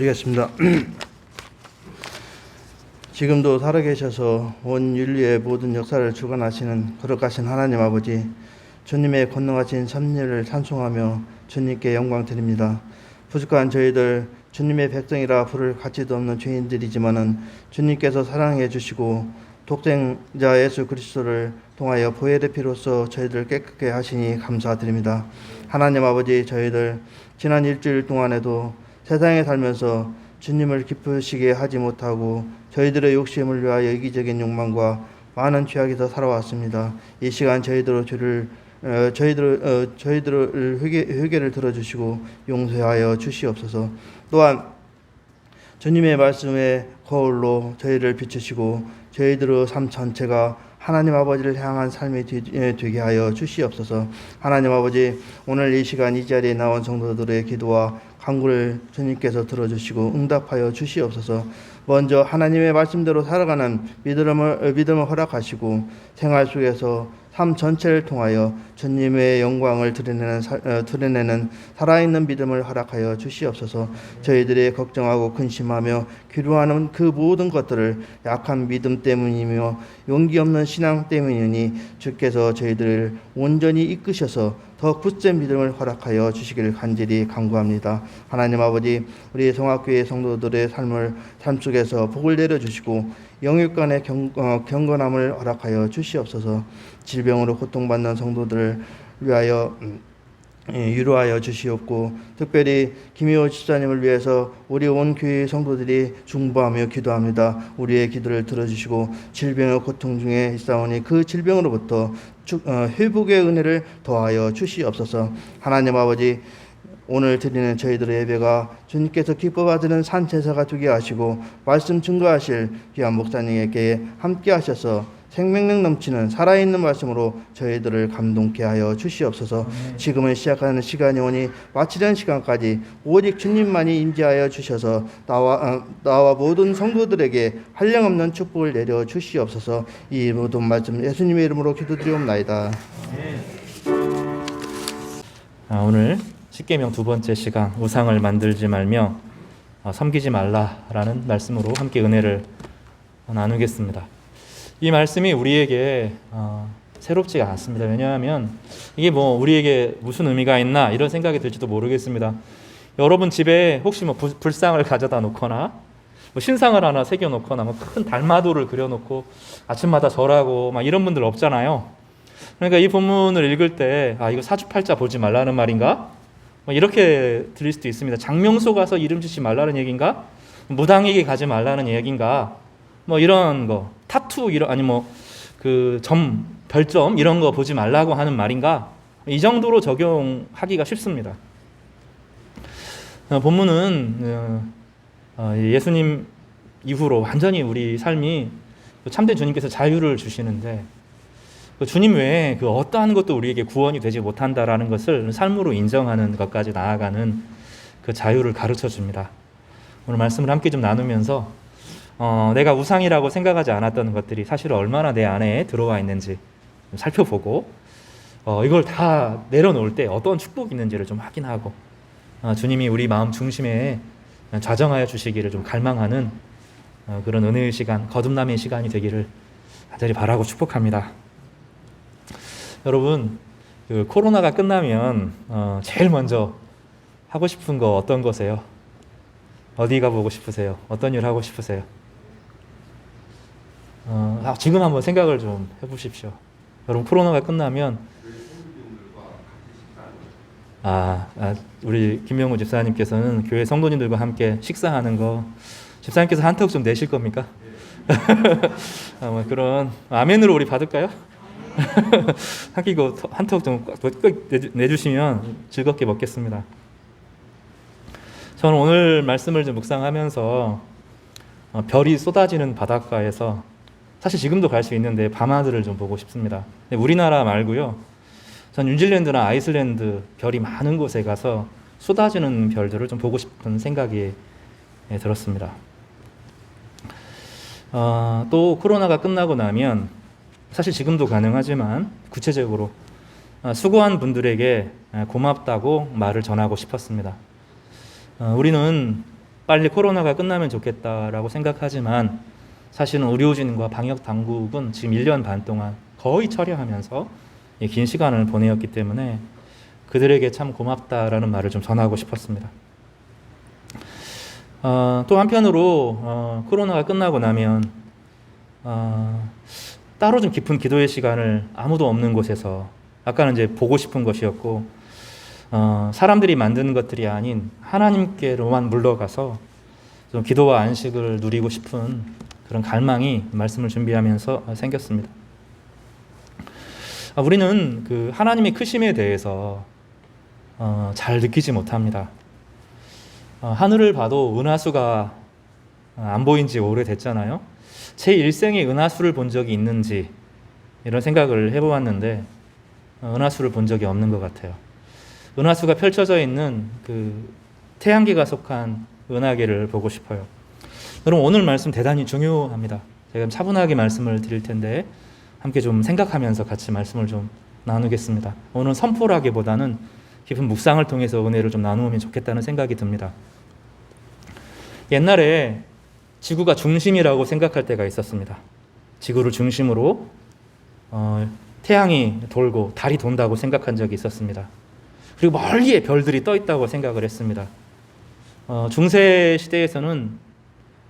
드리겠습니다. 지금도 살아계셔서 온 인류의 모든 역사를 주관하시는 거룩하신 하나님 아버지, 주님의 권능하신 섭리를 찬송하며 주님께 영광 드립니다. 부족한 저희들 주님의 백성이라 부를 가치도 없는 죄인들이지만은 주님께서 사랑해 주시고 독생자 예수 그리스도를 통하여 보혈의 피로써 저희들 깨끗게 하시니 감사드립니다. 하나님 아버지, 저희들 지난 일주일 동안에도 세상에 살면서 주님을 기쁘시게 하지 못하고 저희들의 욕심을 위하여 이기적인 욕망과 많은 죄악에서 살아왔습니다. 이 시간 저희들의 회개를 들어주시고 용서하여 주시옵소서. 또한 주님의 말씀의 거울로 저희를 비추시고 저희들의 삶 전체가 하나님 아버지를 향한 삶이 되게 하여 주시옵소서. 하나님 아버지, 오늘 이 시간 이 자리에 나온 성도들의 기도와 간구를 주님께서 들어주시고 응답하여 주시옵소서. 먼저 하나님의 말씀대로 살아가는 믿음을 허락하시고 생활 속에서 삶 전체를 통하여 주님의 영광을 드러내는 살아있는 믿음을 허락하여 주시옵소서. 저희들이 걱정하고 근심하며 기도하는 그 모든 것들을 약한 믿음 때문이며 용기 없는 신앙 때문이니 주께서 저희들을 온전히 이끄셔서 더 굳센 믿음을 허락하여 주시기를 간절히 간구합니다. 하나님 아버지, 우리 성악교회 성도들의 삶 속에서 복을 내려주시고 영육간의 경건함을 허락하여 주시옵소서. 질병으로 고통받는 성도들을 위하여 위로하여 주시옵고, 특별히 김희호 집사님을 위해서 우리 온 교회 성도들이 중보하며 기도합니다. 우리의 기도를 들어주시고 질병의 고통 중에 있사오니 그 질병으로부터 회복의 은혜를 더하여 주시옵소서. 하나님 아버지, 오늘 드리는 저희들의 예배가 주님께서 기뻐 받으는 산 제사가 되게 하시고 말씀 증거하실 귀한 목사님에게 함께 하셔서 생명력 넘치는 살아있는 말씀으로 저희들을 감동케 하여 주시옵소서. 지금은 시작하는 시간이 오니 마치는 시간까지 오직 주님만이 임재하여 주셔서 나와 모든 성도들에게 한량없는 축복을 내려 주시옵소서. 이 모든 말씀 예수님의 이름으로 기도드리옵나이다. 오늘 십계명 두 번째 시간, 우상을 만들지 말며 섬기지 말라라는 말씀으로 함께 은혜를 나누겠습니다. 이 말씀이 우리에게 새롭지가 않습니다. 왜냐하면 이게 우리에게 무슨 의미가 있나 이런 생각이 들지도 모르겠습니다. 여러분 집에 혹시 불상을 가져다 놓거나 신상을 하나 새겨 놓거나 큰 달마도를 그려 놓고 아침마다 절하고 이런 분들 없잖아요. 그러니까 이 본문을 읽을 때 이거 사주팔자 보지 말라는 말인가? 이렇게 들릴 수도 있습니다. 장명소 가서 이름 짓지 말라는 얘기인가? 무당에게 가지 말라는 얘기인가? 이런 거, 타투 별점 이런 거 보지 말라고 하는 말인가? 이 정도로 적용하기가 쉽습니다. 본문은 예수님 이후로 완전히 우리 삶이 참된 주님께서 자유를 주시는데 주님 외에 어떠한 것도 우리에게 구원이 되지 못한다라는 것을 삶으로 인정하는 것까지 나아가는 그 자유를 가르쳐 줍니다. 오늘 말씀을 함께 좀 나누면서 내가 우상이라고 생각하지 않았던 것들이 사실 얼마나 내 안에 들어와 있는지 좀 살펴보고 이걸 다 내려놓을 때 어떤 축복이 있는지를 좀 확인하고 주님이 우리 마음 중심에 좌정하여 주시기를 좀 갈망하는 그런 은혜의 시간, 거듭남의 시간이 되기를 간절히 바라고 축복합니다. 여러분, 코로나가 끝나면 제일 먼저 하고 싶은 거 어떤 거세요? 어디 가보고 싶으세요? 어떤 일 하고 싶으세요? 지금 한번 생각을 좀 해보십시오. 여러분, 코로나가 끝나면 우리 김명우 집사님께서는 교회 성도님들과 함께 식사하는 거 집사님께서 한턱 좀 내실 겁니까? 그런 아멘으로 우리 받을까요? 하기 한턱 좀 꼭 내주시면 즐겁게 먹겠습니다. 저는 오늘 말씀을 좀 묵상하면서 별이 쏟아지는 바닷가에서 사실 지금도 갈 수 있는데 밤하늘을 좀 보고 싶습니다. 우리나라 말고요. 전 뉴질랜드나 아이슬란드 별이 많은 곳에 가서 쏟아지는 별들을 좀 보고 싶은 생각이 들었습니다. 또 코로나가 끝나고 나면 사실 지금도 가능하지만 구체적으로 수고한 분들에게 고맙다고 말을 전하고 싶었습니다. 우리는 빨리 코로나가 끝나면 좋겠다라고 생각하지만 사실은 의료진과 방역 당국은 지금 1년 반 동안 거의 철야하면서 긴 시간을 보내었기 때문에 그들에게 참 고맙다라는 말을 좀 전하고 싶었습니다. 또 한편으로 코로나가 끝나고 나면 따로 좀 깊은 기도의 시간을 아무도 없는 곳에서, 아까는 이제 보고 싶은 것이었고 사람들이 만드는 것들이 아닌 하나님께로만 물러가서 좀 기도와 안식을 누리고 싶은 그런 갈망이 말씀을 준비하면서 생겼습니다. 우리는 그 하나님의 크심에 대해서 잘 느끼지 못합니다. 하늘을 봐도 은하수가 안 보인 지 오래됐잖아요. 제 일생에 은하수를 본 적이 있는지 이런 생각을 해보았는데 은하수를 본 적이 없는 것 같아요. 은하수가 펼쳐져 있는 그 태양계가 속한 은하계를 보고 싶어요. 여러분, 오늘 말씀 대단히 중요합니다. 제가 차분하게 말씀을 드릴 텐데 함께 좀 생각하면서 같이 말씀을 좀 나누겠습니다. 오늘 선포라기보다는 깊은 묵상을 통해서 은혜를 좀 나누면 좋겠다는 생각이 듭니다. 옛날에 지구가 중심이라고 생각할 때가 있었습니다. 지구를 중심으로 태양이 돌고 달이 돈다고 생각한 적이 있었습니다. 그리고 멀리에 별들이 떠 있다고 생각을 했습니다. 중세 시대에서는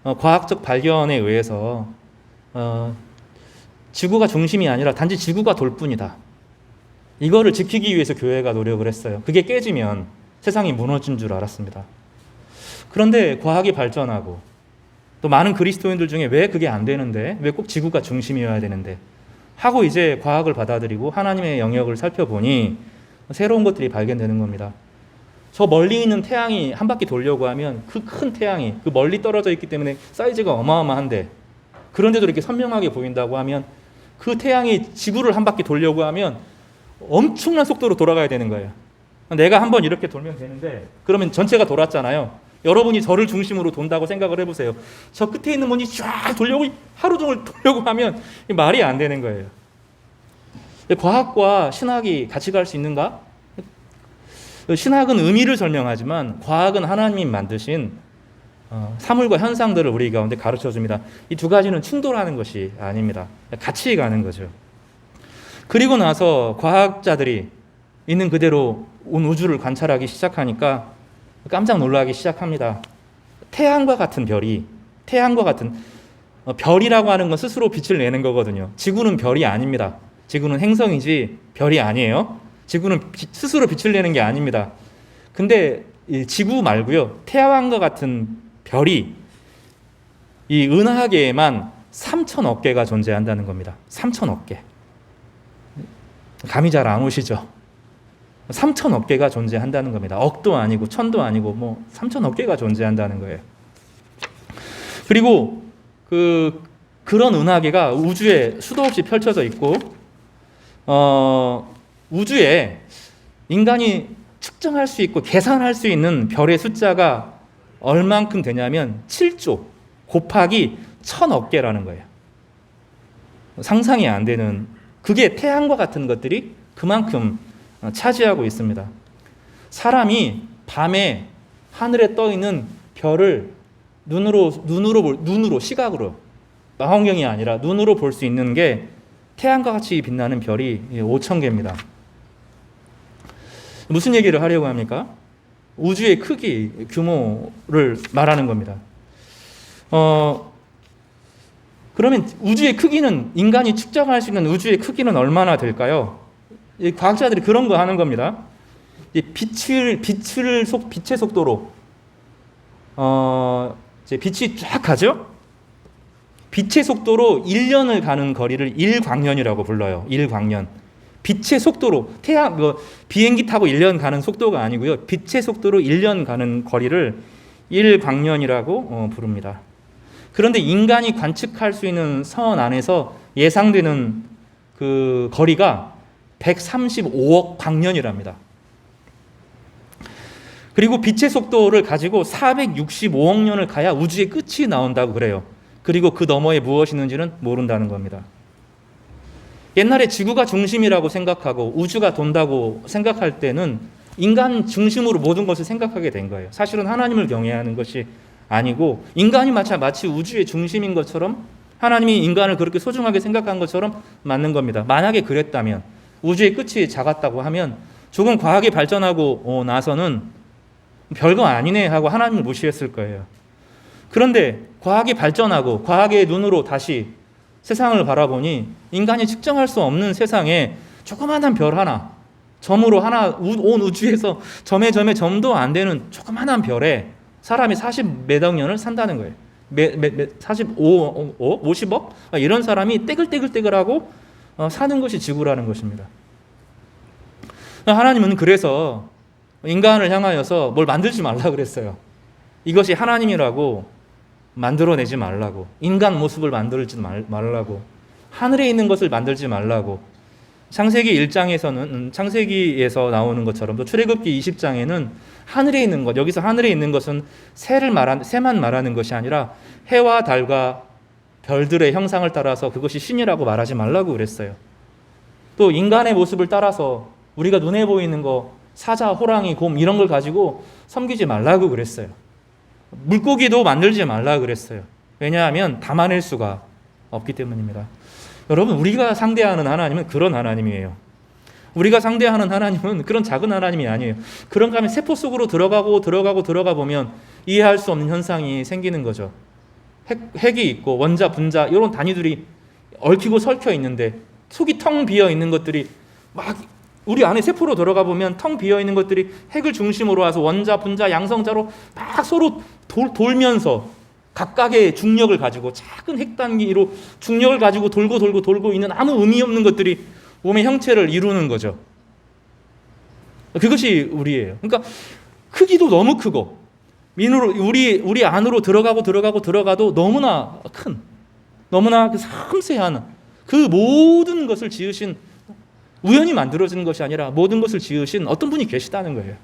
과학적 발견에 의해서 지구가 중심이 아니라 단지 지구가 돌 뿐이다. 이거를 지키기 위해서 교회가 노력을 했어요. 그게 깨지면 세상이 무너진 줄 알았습니다. 그런데 과학이 발전하고 또 많은 그리스도인들 중에 왜 그게 안 되는데, 왜 꼭 지구가 중심이어야 되는데 하고 이제 과학을 받아들이고 하나님의 영역을 살펴보니 새로운 것들이 발견되는 겁니다. 저 멀리 있는 태양이 한 바퀴 돌려고 하면 그 큰 태양이 그 멀리 떨어져 있기 때문에 사이즈가 어마어마한데, 그런데도 이렇게 선명하게 보인다고 하면 그 태양이 지구를 한 바퀴 돌려고 하면 엄청난 속도로 돌아가야 되는 거예요. 내가 한번 이렇게 돌면 되는데 그러면 전체가 돌았잖아요. 여러분이 저를 중심으로 돈다고 생각을 해보세요. 저 끝에 있는 분이 쫙 돌려고 하루 종일 돌려고 하면 말이 안 되는 거예요. 과학과 신학이 같이 갈 수 있는가? 신학은 의미를 설명하지만 과학은 하나님이 만드신 사물과 현상들을 우리 가운데 가르쳐 줍니다. 이 두 가지는 충돌하는 것이 아닙니다. 같이 가는 거죠. 그리고 나서 과학자들이 있는 그대로 온 우주를 관찰하기 시작하니까 깜짝 놀라기 시작합니다. 태양과 같은 별이, 태양과 같은 별이라고 하는 건 스스로 빛을 내는 거거든요. 지구는 별이 아닙니다. 지구는 행성이지 별이 아니에요. 지구는 스스로 빛을 내는 게 아닙니다. 근데 이 지구 말고요, 태양과 같은 별이 이 은하계에만 3천억 개가 존재한다는 겁니다. 3천억 개. 감이 잘 안 오시죠? 3천억 개가 존재한다는 겁니다. 억도 아니고 천도 아니고 뭐 3천억 개가 존재한다는 거예요. 그리고 그런 은하계가 우주에 수도 없이 펼쳐져 있고 우주에 인간이 측정할 수 있고 계산할 수 있는 별의 숫자가 얼만큼 되냐면 7조 곱하기 1000억 개라는 거예요. 상상이 안 되는, 그게 태양과 같은 것들이 그만큼 차지하고 있습니다. 사람이 밤에 하늘에 떠 있는 별을 눈으로 시각으로, 망원경이 아니라 눈으로 볼 수 있는 게 태양과 같이 빛나는 별이 5,000개입니다. 무슨 얘기를 하려고 합니까? 우주의 크기, 규모를 말하는 겁니다. 그러면 우주의 크기는, 인간이 측정할 수 있는 우주의 크기는 얼마나 될까요? 과학자들이 그런 거 하는 겁니다. 빛의 속도로 이제 빛이 쫙 가죠. 빛의 속도로 1년을 가는 거리를 1광년이라고 불러요. 1광년. 빛의 속도로 비행기 타고 1년 가는 속도가 아니고요. 빛의 속도로 1년 가는 거리를 1광년이라고 부릅니다. 그런데 인간이 관측할 수 있는 선 안에서 예상되는 그 거리가 135억 광년이랍니다. 그리고 빛의 속도를 가지고 465억 년을 가야 우주의 끝이 나온다고 그래요. 그리고 그 너머에 무엇이 있는지는 모른다는 겁니다. 옛날에 지구가 중심이라고 생각하고 우주가 돈다고 생각할 때는 인간 중심으로 모든 것을 생각하게 된 거예요. 사실은 하나님을 경외하는 것이 아니고 인간이 마치 우주의 중심인 것처럼 하나님이 인간을 그렇게 소중하게 생각한 것처럼 맞는 겁니다. 만약에 그랬다면 우주의 끝이 작았다고 하면 조금 과학이 발전하고 나서는 별거 아니네 하고 하나님을 무시했을 거예요. 그런데 과학이 발전하고 과학의 눈으로 다시 세상을 바라보니 인간이 측정할 수 없는 세상에 조그마한 별 하나, 점으로 하나, 온 우주에서 점에 점도 안 되는 조그마한 별에 사람이 40몇억 년을 산다는 거예요. 50억? 이런 사람이 떼글떼글떼글하고 사는 것이 지구라는 것입니다. 하나님은 그래서 인간을 향하여서 뭘 만들지 말라 그랬어요. 이것이 하나님이라고 만들어내지 말라고, 인간 모습을 만들지 말라고, 하늘에 있는 것을 만들지 말라고. 창세기 1장에서는 창세기에서 나오는 것처럼 또 출애굽기 20장에는 하늘에 있는 것, 여기서 하늘에 있는 것은 새만 말하는 것이 아니라 해와 달과 별들의 형상을 따라서 그것이 신이라고 말하지 말라고 그랬어요. 또 인간의 모습을 따라서 우리가 눈에 보이는 거, 사자, 호랑이, 곰 이런 걸 가지고 섬기지 말라고 그랬어요. 물고기도 만들지 말라고 그랬어요. 왜냐하면 담아낼 수가 없기 때문입니다. 여러분, 우리가 상대하는 하나님은 그런 하나님이에요. 우리가 상대하는 하나님은 그런 작은 하나님이 아니에요. 그런가 하면 세포 속으로 들어가 보면 이해할 수 없는 현상이 생기는 거죠. 핵이 있고 원자, 분자 이런 단위들이 얽히고 설켜 있는데 속이 텅 비어 있는 것들이 막 우리 안에 세포로 들어가 보면 텅 비어 있는 것들이 핵을 중심으로 와서 원자, 분자, 양성자로 막 서로 돌면서 각각의 중력을 가지고 작은 핵 단위로 중력을 가지고 돌고 있는 아무 의미 없는 것들이 몸의 형체를 이루는 거죠. 그것이 우리예요. 그러니까 크기도 너무 크고 우리 안으로 들어가도 너무나 큰, 너무나 그 섬세한 그 모든 것을 지으신, 우연히 만들어진 것이 아니라 모든 것을 지으신 어떤 분이 계시다는 거예요.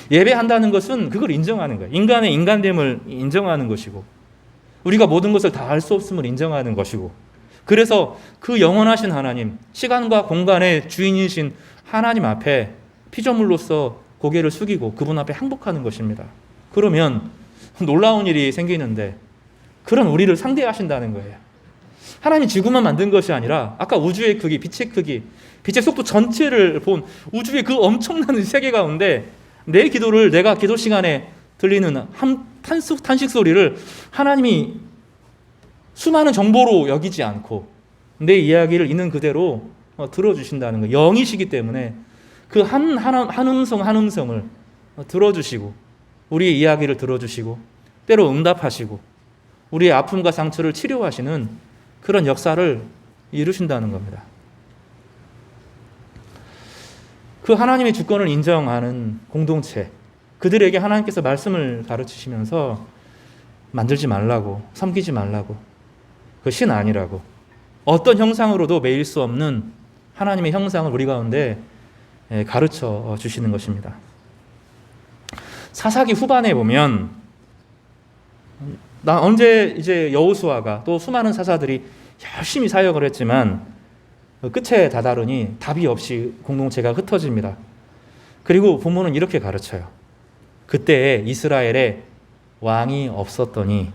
예배한다는 것은 그걸 인정하는 거예요. 인간의 인간됨을 인정하는 것이고 우리가 모든 것을 다 알 수 없음을 인정하는 것이고, 그래서 그 영원하신 하나님, 시간과 공간의 주인이신 하나님 앞에 피조물로서 고개를 숙이고 그분 앞에 항복하는 것입니다. 그러면 놀라운 일이 생기는데 그런 우리를 상대하신다는 거예요. 하나님이 지구만 만든 것이 아니라 아까 우주의 크기, 빛의 속도 전체를 본 우주의 그 엄청난 세계 가운데 내 기도를, 내가 기도 시간에 들리는 탄식 소리를 하나님이 수많은 정보로 여기지 않고 내 이야기를 있는 그대로 들어주신다는 거예요. 영이시기 때문에 그 한 음성을 들어주시고 우리의 이야기를 들어주시고 때로 응답하시고 우리의 아픔과 상처를 치료하시는 그런 역사를 이루신다는 겁니다. 그 하나님의 주권을 인정하는 공동체, 그들에게 하나님께서 말씀을 가르치시면서 만들지 말라고, 섬기지 말라고, 그 신 아니라고, 어떤 형상으로도 매일 수 없는 하나님의 형상을 우리 가운데 가르쳐 주시는 것입니다. 사사기 후반에 보면 언제 이제 여호수아가 또 수많은 사사들이 열심히 사역을 했지만 끝에 다다르니 답이 없이 공동체가 흩어집니다. 그리고 부모는 이렇게 가르쳐요. 그때 이스라엘에 왕이 없었더니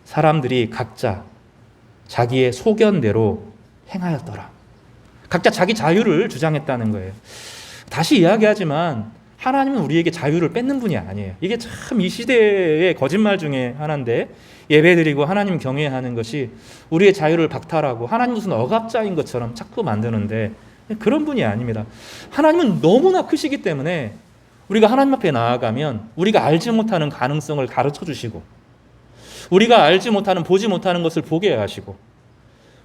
사람들이 각자 자기의 소견대로 행하였더라. 각자 자기 자유를 주장했다는 거예요. 다시 이야기하지만 하나님은 우리에게 자유를 뺏는 분이 아니에요. 이게 참 이 시대의 거짓말 중에 하나인데, 예배드리고 하나님 경외하는 것이 우리의 자유를 박탈하고 하나님 무슨 억압자인 것처럼 자꾸 만드는데 그런 분이 아닙니다. 하나님은 너무나 크시기 때문에 우리가 하나님 앞에 나아가면 우리가 알지 못하는 가능성을 가르쳐 주시고 우리가 알지 못하는, 보지 못하는 것을 보게 하시고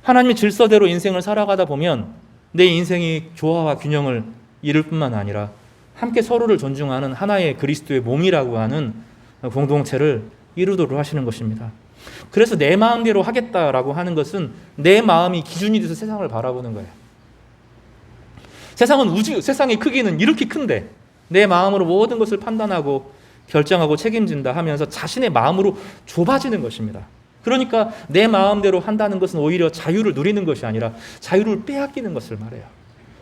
하나님의 질서대로 인생을 살아가다 보면 내 인생이 조화와 균형을 이룰 뿐만 아니라 함께 서로를 존중하는 하나의 그리스도의 몸이라고 하는 공동체를 이루도록 하시는 것입니다. 그래서 내 마음대로 하겠다라고 하는 것은 내 마음이 기준이 돼서 세상을 바라보는 거예요. 세상의 크기는 이렇게 큰데 내 마음으로 모든 것을 판단하고 결정하고 책임진다 하면서 자신의 마음으로 좁아지는 것입니다. 그러니까 내 마음대로 한다는 것은 오히려 자유를 누리는 것이 아니라 자유를 빼앗기는 것을 말해요.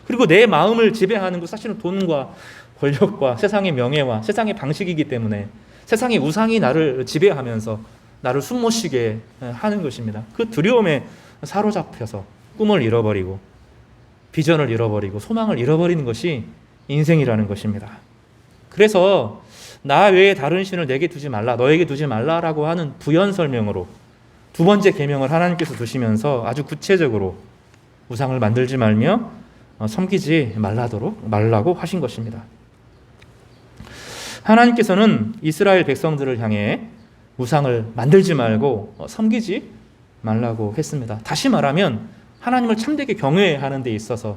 그리고 내 마음을 지배하는 것, 사실은 돈과 권력과 세상의 명예와 세상의 방식이기 때문에 세상의 우상이 나를 지배하면서 나를 숨 못 쉬게 하는 것입니다. 그 두려움에 사로잡혀서 꿈을 잃어버리고 비전을 잃어버리고 소망을 잃어버리는 것이 인생이라는 것입니다. 그래서 나 외에 다른 신을 내게 두지 말라, 너에게 두지 말라라고 하는 부연 설명으로 두 번째 계명을 하나님께서 두시면서 아주 구체적으로 우상을 만들지 말며 섬기지 말라고 하신 것입니다. 하나님께서는 이스라엘 백성들을 향해 우상을 만들지 말고 섬기지 말라고 했습니다. 다시 말하면 하나님을 참되게 경외하는 데 있어서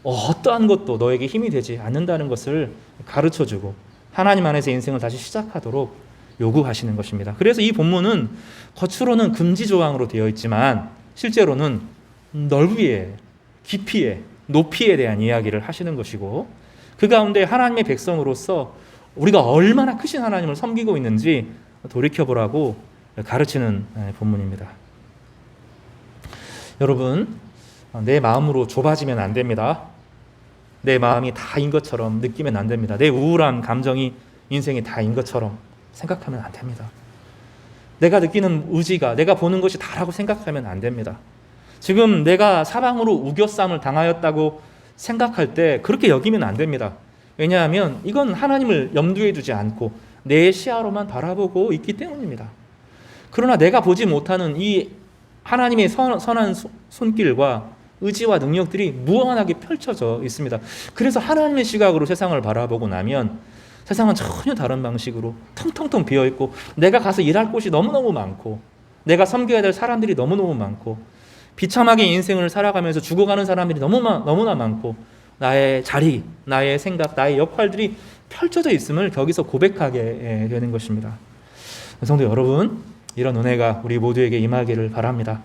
어떠한 것도 너에게 힘이 되지 않는다는 것을 가르쳐주고 하나님 안에서 인생을 다시 시작하도록 요구하시는 것입니다. 그래서 이 본문은 겉으로는 금지 조항으로 되어 있지만 실제로는 넓이에, 깊이에, 높이에 대한 이야기를 하시는 것이고 그 가운데 하나님의 백성으로서 우리가 얼마나 크신 하나님을 섬기고 있는지 돌이켜보라고 가르치는 본문입니다. 여러분, 내 마음으로 좁아지면 안 됩니다. 내 마음이 다인 것처럼 느끼면 안 됩니다. 내 우울한 감정이 인생이 다인 것처럼 생각하면 안 됩니다. 내가 느끼는 의지가 내가 보는 것이 다라고 생각하면 안 됩니다. 지금 내가 사방으로 우겨쌈을 당하였다고 생각할 때 그렇게 여기면 안 됩니다. 왜냐하면 이건 하나님을 염두에 두지 않고 내 시야로만 바라보고 있기 때문입니다. 그러나 내가 보지 못하는 이 하나님의 선한 손길과 의지와 능력들이 무한하게 펼쳐져 있습니다. 그래서 하나님의 시각으로 세상을 바라보고 나면 세상은 전혀 다른 방식으로 텅텅텅 비어있고 내가 가서 일할 곳이 너무너무 많고 내가 섬겨야 될 사람들이 너무너무 많고 비참하게 인생을 살아가면서 죽어가는 사람들이 너무나 많고 나의 자리, 나의 생각, 나의 역할들이 펼쳐져 있음을 거기서 고백하게 되는 것입니다. 성도 여러분, 이런 은혜가 우리 모두에게 임하기를 바랍니다.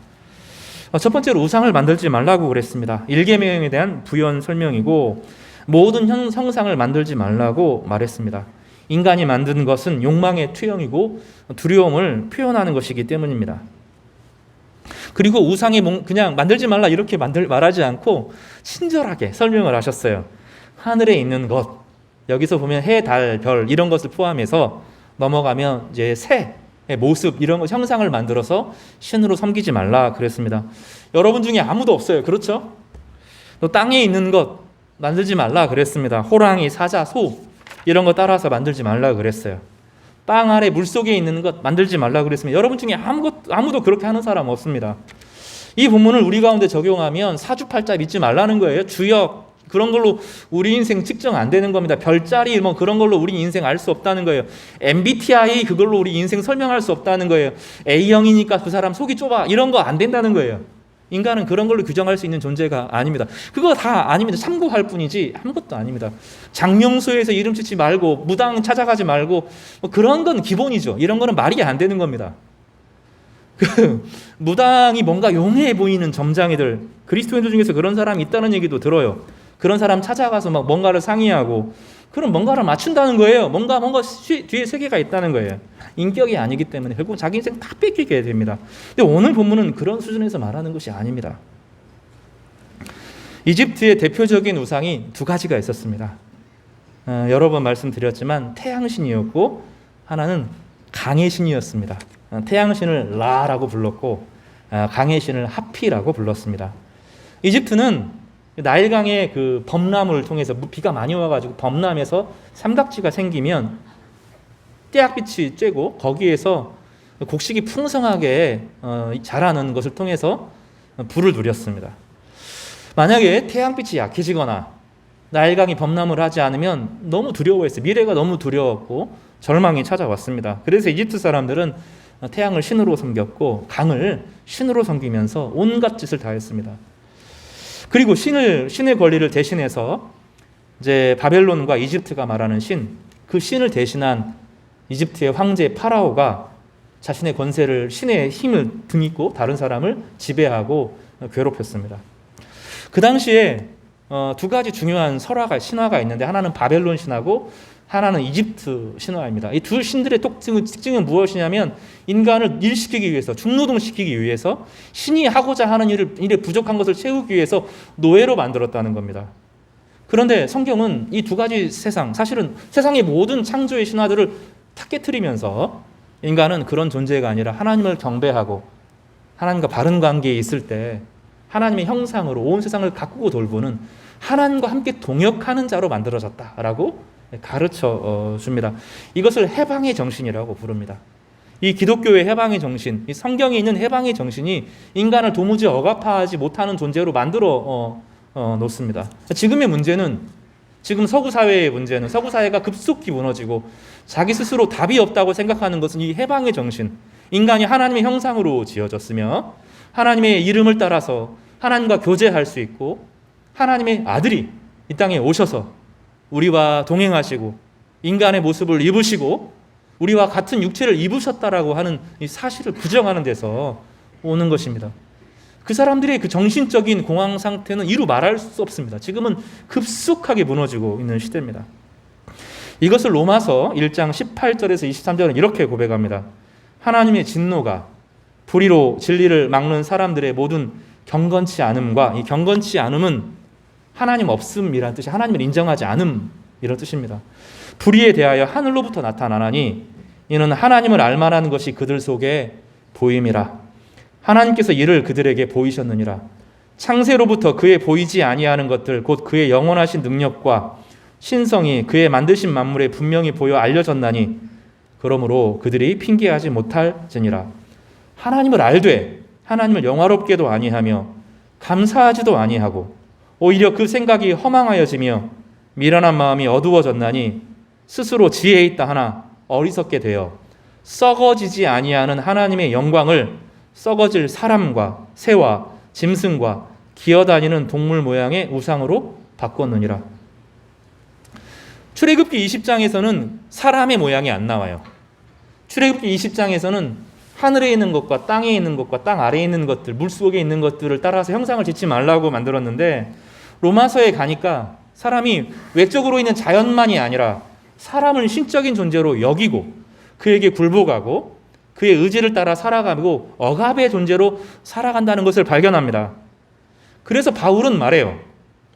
첫 번째로 우상을 만들지 말라고 그랬습니다. 1계명에 대한 부연 설명이고 모든 형상을 만들지 말라고 말했습니다. 인간이 만든 것은 욕망의 투영이고 두려움을 표현하는 것이기 때문입니다. 그리고 우상이 그냥 만들지 말라 이렇게 말하지 않고 친절하게 설명을 하셨어요. 하늘에 있는 것, 여기서 보면 해, 달, 별 이런 것을 포함해서 넘어가면 이제 새 모습 이런 것 형상을 만들어서 신으로 섬기지 말라 그랬습니다. 여러분 중에 아무도 없어요. 그렇죠? 또 땅에 있는 것 만들지 말라 그랬습니다. 호랑이, 사자, 소 이런 거 따라서 만들지 말라 그랬어요. 땅 아래 물속에 있는 것 만들지 말라 그랬습니다. 여러분 중에 아무도 그렇게 하는 사람 없습니다. 이 본문을 우리 가운데 적용하면 사주팔자 믿지 말라는 거예요. 주역 그런 걸로 우리 인생 측정 안 되는 겁니다. 별자리 뭐 그런 걸로 우리 인생 알 수 없다는 거예요. MBTI 그걸로 우리 인생 설명할 수 없다는 거예요. A형이니까 그 사람 속이 좁아 이런 거 안 된다는 거예요. 인간은 그런 걸로 규정할 수 있는 존재가 아닙니다. 그거 다 아닙니다. 참고할 뿐이지 아무것도 아닙니다. 장명소에서 이름 짓지 말고 무당 찾아가지 말고 뭐 그런 건 기본이죠. 이런 거는 말이 안 되는 겁니다. 무당이 뭔가 용해 보이는 점장이들 그리스도인들 중에서 그런 사람이 있다는 얘기도 들어요. 그런 사람 찾아가서 막 뭔가를 상의하고 그럼 뭔가를 맞춘다는 거예요. 뭔가 뒤에 세계가 있다는 거예요. 인격이 아니기 때문에 결국 자기 인생 다 뺏기게 됩니다. 근데 오늘 본문은 그런 수준에서 말하는 것이 아닙니다. 이집트의 대표적인 우상이 두 가지가 있었습니다. 여러 번 말씀드렸지만 태양신이었고 하나는 강의 신이었습니다. 태양신을 라라고 불렀고 강의 신을 하피라고 불렀습니다. 이집트는 나일강의 그 범람을 통해서 비가 많이 와가지고 범람에서 삼각지가 생기면 떼약빛이 쬐고 거기에서 곡식이 풍성하게 자라는 것을 통해서 불을 누렸습니다. 만약에 태양빛이 약해지거나 나일강이 범람을 하지 않으면 너무 두려워했어요. 미래가 너무 두려웠고 절망이 찾아왔습니다. 그래서 이집트 사람들은 태양을 신으로 섬겼고 강을 신으로 섬기면서 온갖 짓을 다 했습니다. 그리고 신의 권리를 대신해서 이제 바벨론과 이집트가 말하는 그 신을 대신한 이집트의 황제 파라오가 자신의 권세를 신의 힘을 등있고 다른 사람을 지배하고 괴롭혔습니다. 그 당시에 두 가지 중요한 신화가 있는데 하나는 바벨론 신화고 하나는 이집트 신화입니다. 이 두 신들의 특징은 무엇이냐면 인간을 일시키기 위해서 중노동시키기 위해서 신이 하고자 하는 일에 부족한 것을 채우기 위해서 노예로 만들었다는 겁니다. 그런데 성경은 이 두 가지 사실은 세상의 모든 창조의 신화들을 탁 깨트리면서 인간은 그런 존재가 아니라 하나님을 경배하고 하나님과 바른 관계에 있을 때 하나님의 형상으로 온 세상을 가꾸고 돌보는 하나님과 함께 동역하는 자로 만들어졌다라고 가르쳐 줍니다. 이것을 해방의 정신이라고 부릅니다. 이 기독교의 해방의 정신, 이 성경에 있는 해방의 정신이 인간을 도무지 억압하지 못하는 존재로 만들어 놓습니다. 지금의 문제는, 지금 서구 사회의 문제는, 서구 사회가 급속히 무너지고 자기 스스로 답이 없다고 생각하는 것은 이 해방의 정신, 인간이 하나님의 형상으로 지어졌으며 하나님의 이름을 따라서 하나님과 교제할 수 있고 하나님의 아들이 이 땅에 오셔서 우리와 동행하시고 인간의 모습을 입으시고 우리와 같은 육체를 입으셨다라고 하는 이 사실을 부정하는 데서 오는 것입니다. 그 사람들의 그 정신적인 공황 상태는 이루 말할 수 없습니다. 지금은 급속하게 무너지고 있는 시대입니다. 이것을 로마서 1장 18절에서 23절은 이렇게 고백합니다. 하나님의 진노가 불의로 진리를 막는 사람들의 모든 경건치 않음과, 이 경건치 않음은 하나님 없음이라는 뜻이, 하나님을 인정하지 않음 이런 뜻입니다. 불의에 대하여 하늘로부터 나타나나니 이는 하나님을 알만한 것이 그들 속에 보임이라. 하나님께서 이를 그들에게 보이셨느니라. 창세로부터 그의 보이지 아니하는 것들 곧 그의 영원하신 능력과 신성이 그의 만드신 만물에 분명히 보여 알려졌나니 그러므로 그들이 핑계하지 못할지니라. 하나님을 알되 하나님을 영화롭게도 아니하며 감사하지도 아니하고 오히려 그 생각이 허망하여지며 미련한 마음이 어두워졌나니 스스로 지혜 있다 하나 어리석게 되어 썩어지지 아니하는 하나님의 영광을 썩어질 사람과 새와 짐승과 기어다니는 동물 모양의 우상으로 바꿨느니라. 출애굽기 20장에서는 사람의 모양이 안 나와요. 출애굽기 20장에서는 하늘에 있는 것과 땅에 있는 것과 땅 아래에 있는 것들, 물속에 있는 것들을 따라서 형상을 짓지 말라고 만들었는데 로마서에 가니까 사람이 외적으로 있는 자연만이 아니라 사람을 신적인 존재로 여기고 그에게 굴복하고 그의 의지를 따라 살아가고 억압의 존재로 살아간다는 것을 발견합니다. 그래서 바울은 말해요.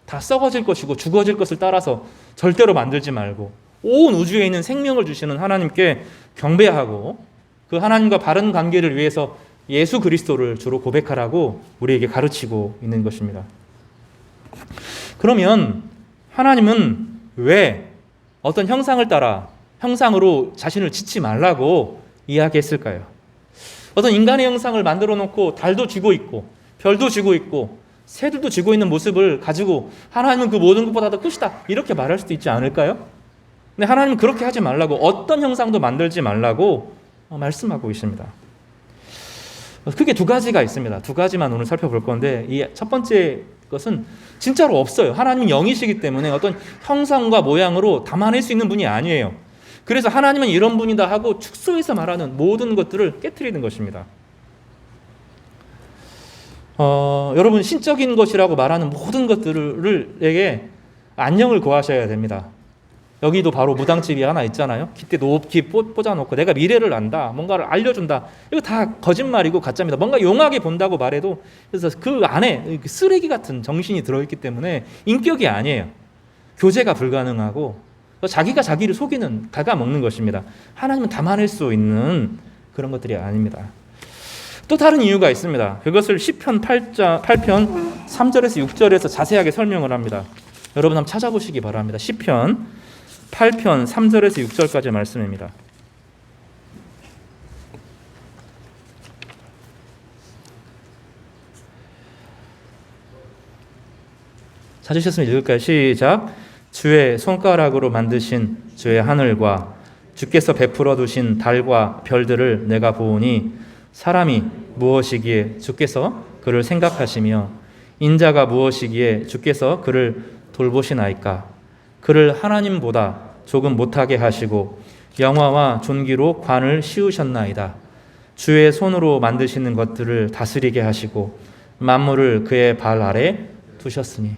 다 썩어질 것이고 죽어질 것을 따라서 절대로 만들지 말고 온 우주에 있는 생명을 주시는 하나님께 경배하고 그 하나님과 바른 관계를 위해서 예수 그리스도를 주로 고백하라고 우리에게 가르치고 있는 것입니다. 그러면 하나님은 왜 어떤 형상을 따라 형상으로 자신을 짓지 말라고 이야기했을까요? 어떤 인간의 형상을 만들어 놓고 달도 쥐고 있고 별도 쥐고 있고 새들도 쥐고 있는 모습을 가지고 하나님은 그 모든 것보다 더 크시다 이렇게 말할 수도 있지 않을까요? 근데 하나님은 그렇게 하지 말라고, 어떤 형상도 만들지 말라고 말씀하고 있습니다. 크게 두 가지가 있습니다. 두 가지만 오늘 살펴볼 건데 이 첫 번째 것은 진짜로 없어요. 하나님은 영이시기 때문에 어떤 형상과 모양으로 담아낼 수 있는 분이 아니에요. 그래서 하나님은 이런 분이다 하고 축소해서 말하는 모든 것들을 깨트리는 것입니다. 여러분 신적인 것이라고 말하는 모든 것들에게 안녕을 구하셔야 됩니다. 여기도 바로 무당집이 하나 있잖아요. 깃대 높이 꽂아놓고 내가 미래를 안다, 뭔가를 알려준다. 이거 다 거짓말이고 가짜입니다. 뭔가 용하게 본다고 말해도 그래서 그 안에 쓰레기 같은 정신이 들어있기 때문에 인격이 아니에요. 교제가 불가능하고 자기가 자기를 속이는, 갉아먹는 것입니다. 하나님은 담아낼 수 있는 그런 것들이 아닙니다. 또 다른 이유가 있습니다. 그것을 시편 8편 3절에서 6절에서 자세하게 설명을 합니다. 여러분 한번 찾아보시기 바랍니다. 시편 8편 3절에서 6절까지 말씀입니다. 찾으셨으면 읽을까요? 시작. 주의 손가락으로 만드신 주의 하늘과 주께서 베풀어 두신 달과 별들을 내가 보오니 사람이 무엇이기에 주께서 그를 생각하시며 인자가 무엇이기에 주께서 그를 돌보시나이까. 그를 하나님보다 조금 못하게 하시고 영화와 존귀로 관을 씌우셨나이다. 주의 손으로 만드시는 것들을 다스리게 하시고 만물을 그의 발 아래 두셨으니.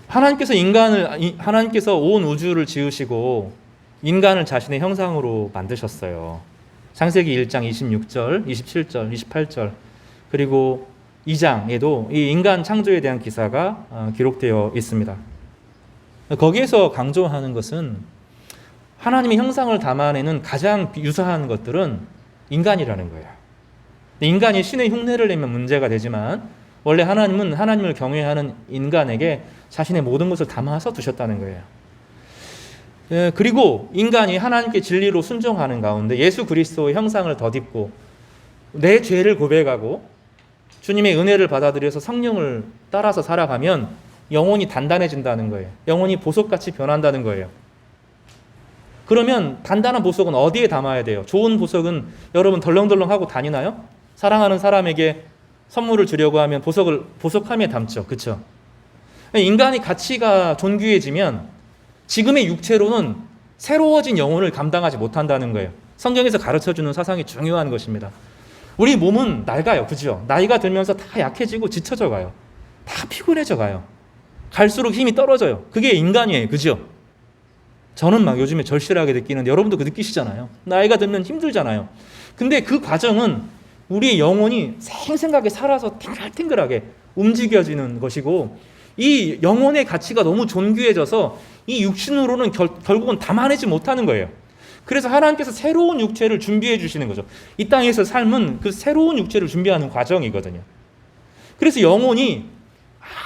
하나님께서 온 우주를 지으시고 인간을 자신의 형상으로 만드셨어요. 창세기 1장 26절, 27절, 28절 그리고 2장에도 이 인간 창조에 대한 기사가 기록되어 있습니다. 거기에서 강조하는 것은 하나님의 형상을 담아내는 가장 유사한 것들은 인간이라는 거예요. 인간이 신의 흉내를 내면 문제가 되지만 원래 하나님은 하나님을 경외하는 인간에게 자신의 모든 것을 담아서 두셨다는 거예요. 그리고 인간이 하나님께 진리로 순종하는 가운데 예수 그리스도의 형상을 덧입고 내 죄를 고백하고 주님의 은혜를 받아들여서 성령을 따라서 살아가면 영혼이 단단해진다는 거예요. 영혼이 보석같이 변한다는 거예요. 그러면 단단한 보석은 어디에 담아야 돼요? 좋은 보석은 여러분 덜렁덜렁하고 다니나요? 사랑하는 사람에게 선물을 주려고 하면 보석함에 담죠. 그렇죠? 인간이 가치가 존귀해지면 지금의 육체로는 새로워진 영혼을 감당하지 못한다는 거예요. 성경에서 가르쳐주는 사상이 중요한 것입니다. 우리 몸은 낡아요. 그죠? 나이가 들면서 다 약해지고 지쳐져 가요. 다 피곤해져 가요. 갈수록 힘이 떨어져요. 그게 인간이에요. 그죠? 저는 막 요즘에 절실하게 느끼는데 여러분도 그 느끼시잖아요. 나이가 들면 힘들잖아요. 근데 그 과정은 우리의 영혼이 생생하게 살아서 탱글탱글하게 움직여지는 것이고 이 영혼의 가치가 너무 존귀해져서 이 육신으로는 결국은 담아내지 못하는 거예요. 그래서 하나님께서 새로운 육체를 준비해 주시는 거죠. 이 땅에서 삶은 그 새로운 육체를 준비하는 과정이거든요. 그래서 영혼이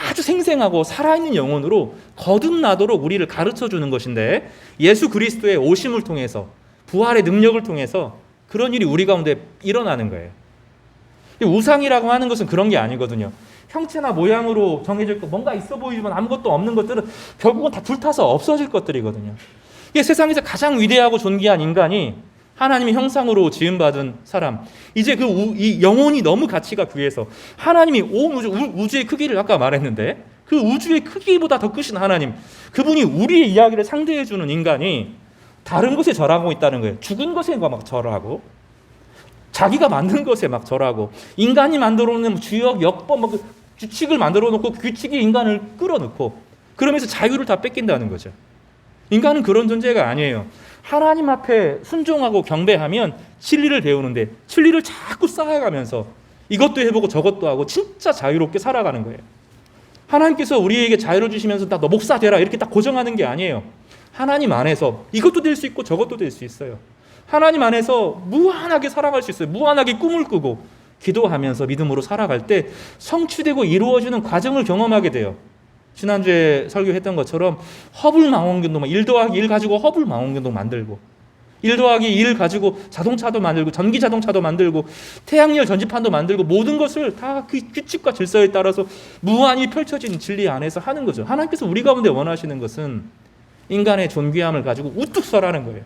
아주 생생하고 살아있는 영혼으로 거듭나도록 우리를 가르쳐 주는 것인데 예수 그리스도의 오심을 통해서 부활의 능력을 통해서 그런 일이 우리 가운데 일어나는 거예요. 우상이라고 하는 것은 그런 게 아니거든요. 형체나 모양으로 정해져 있고 뭔가 있어 보이지만 아무것도 없는 것들은 결국은 다 불타서 없어질 것들이거든요. 이게 세상에서 가장 위대하고 존귀한 인간이 하나님의 형상으로 지음받은 사람. 이제 이 영혼이 너무 가치가 귀해서 하나님이 온 우주의 크기를 아까 말했는데 그 우주의 크기보다 더 크신 하나님, 그분이 우리의 이야기를 상대해주는 인간이 다른 것에 절하고 있다는 거예요. 죽은 것에 막 절하고 자기가 만든 것에 막 절하고 인간이 만들어놓는 주역, 역법, 막 규칙을 만들어놓고 규칙이 인간을 끌어넣고 그러면서 자유를 다 뺏긴다는 거죠. 인간은 그런 존재가 아니에요. 하나님 앞에 순종하고 경배하면 진리를 배우는데 진리를 자꾸 쌓아가면서 이것도 해보고 저것도 하고 진짜 자유롭게 살아가는 거예요. 하나님께서 우리에게 자유를 주시면서 너 목사 되라 이렇게 딱 고정하는 게 아니에요. 하나님 안에서 이것도 될 수 있고 저것도 될 수 있어요. 하나님 안에서 무한하게 살아갈 수 있어요. 무한하게 꿈을 꾸고 기도하면서 믿음으로 살아갈 때 성취되고 이루어지는 과정을 경험하게 돼요. 지난주에 설교했던 것처럼 허블망원경도 1 더하기 1 가지고 허블망원경도 만들고 1 더하기 1 가지고 자동차도 만들고 전기 자동차도 만들고 태양열 전지판도 만들고 모든 것을 다 그 규칙과 질서에 따라서 무한히 펼쳐진 진리 안에서 하는 거죠. 하나님께서 우리 가운데 원하시는 것은 인간의 존귀함을 가지고 우뚝 서라는 거예요.